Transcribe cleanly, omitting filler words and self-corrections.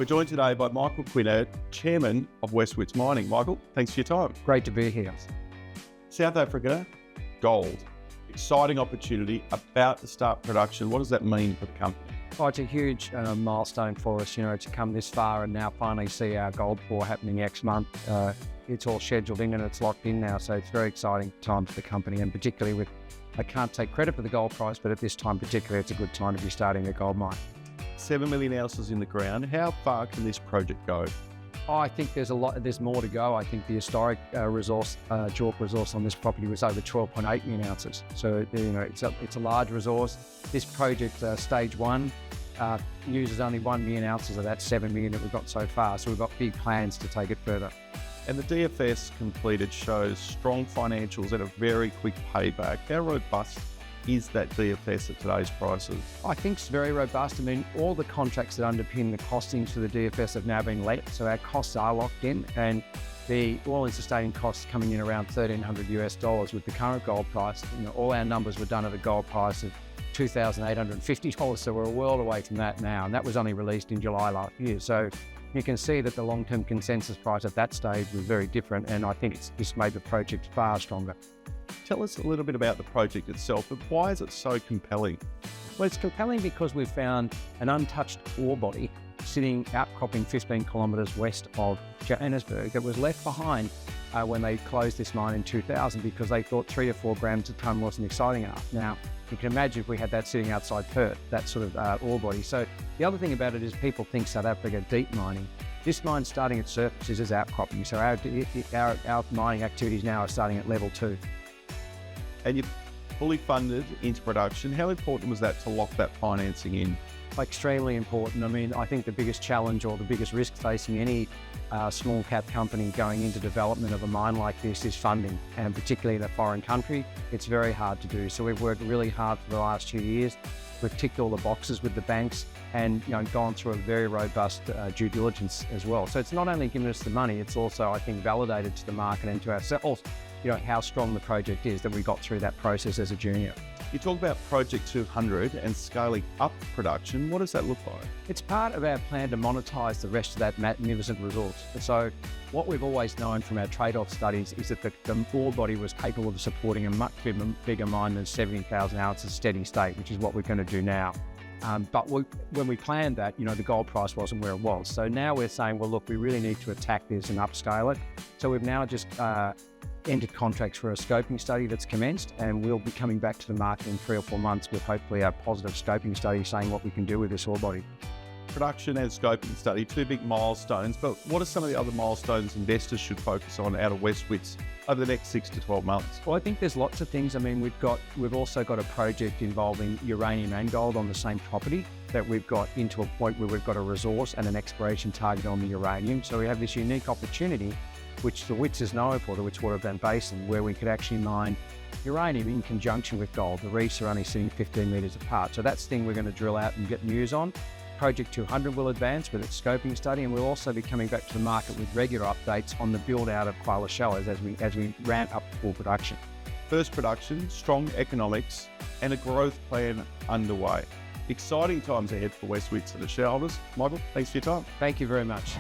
We're joined today by Michael Quinert, Chairman of Wits Mining. Michael, thanks for your time. Great to be here. South Africa, gold. Exciting opportunity, about to start production. What does that mean for the company? Oh, it's a huge milestone for us, to come this far and now finally see our gold pour happening next month. It's all scheduled in and it's locked in now, so it's a very exciting time for the company, and particularly with, I can't take credit for the gold price, but at this time particularly, it's a good time to be starting a gold mine. 7 million ounces in the ground. How far can this project go? Oh, I think there's more to go. I think the historic resource, JORC resource on this property was over 12.8 million ounces. So, it's a large resource. This project, stage one, uses only 1 million ounces of that 7 million that we've got so far. So we've got big plans to take it further. And the DFS completed shows strong financials and a very quick payback. How robust is that DFS at today's prices? I think it's very robust. I mean, all the contracts that underpin the costings for the DFS have now been let, so our costs are locked in, and the all-in sustaining costs coming in around $1,300 with the current gold price. All our numbers were done at a gold price of $2,850, so we're a world away from that now, and that was only released in July last year. So you can see that the long-term consensus price at that stage was very different, and I think it's just made the project far stronger. Tell us a little bit about the project itself, but why is it so compelling? Well, it's compelling because we've found an untouched ore body sitting outcropping 15 kilometres west of Johannesburg that was left behind when they closed this mine in 2000 because they thought 3 to 4 grams a tonne wasn't exciting enough. Now, you can imagine if we had that sitting outside Perth, that sort of ore body. So the other thing about it is people think South Africa deep mining. This mine starting at surface is outcropping, so our mining activities now are starting at level 2. And you're fully funded into production. How important was that to lock that financing in? Extremely important. I mean, I think the biggest challenge or the biggest risk facing any small cap company going into development of a mine like this is funding, and particularly in a foreign country, it's very hard to do. So we've worked really hard for the last 2 years. We've ticked all the boxes with the banks and gone through a very robust due diligence as well. So it's not only given us the money, it's also, I think, validated to the market and to ourselves how strong the project is that we got through that process as a junior. You talk about Project 200 and scaling up production. What does that look like? It's part of our plan to monetize the rest of that magnificent resource. So what we've always known from our trade-off studies is that the ore body was capable of supporting a much bigger mine than 70,000 ounces steady state, which is what we're going to do now. But when we planned that, the gold price wasn't where it was. So now we're saying, well, look, we really need to attack this and upscale it. So we've now just entered contracts for a scoping study that's commenced, and we'll be coming back to the market in 3 or 4 months with hopefully a positive scoping study saying what we can do with this ore body. Production and scoping study, 2 big milestones, but what are some of the other milestones investors should focus on out of Wits over the next 6 to 12 months? Well, I think there's lots of things. I mean, we've also got a project involving uranium and gold on the same property that we've got into a point where we've got a resource and an exploration target on the uranium. So we have this unique opportunity, which the Wits is known for, the Witwaterbend Basin, where we could actually mine uranium in conjunction with gold. The reefs are only sitting 15 metres apart. So that's the thing we're going to drill out and get news on. Project 200 will advance with its scoping study, and we'll also be coming back to the market with regular updates on the build out of Quail Shallows as we ramp up full production. First production, strong economics, and a growth plan underway. Exciting times ahead for Wits and the shareholders. Michael, thanks for your time. Thank you very much.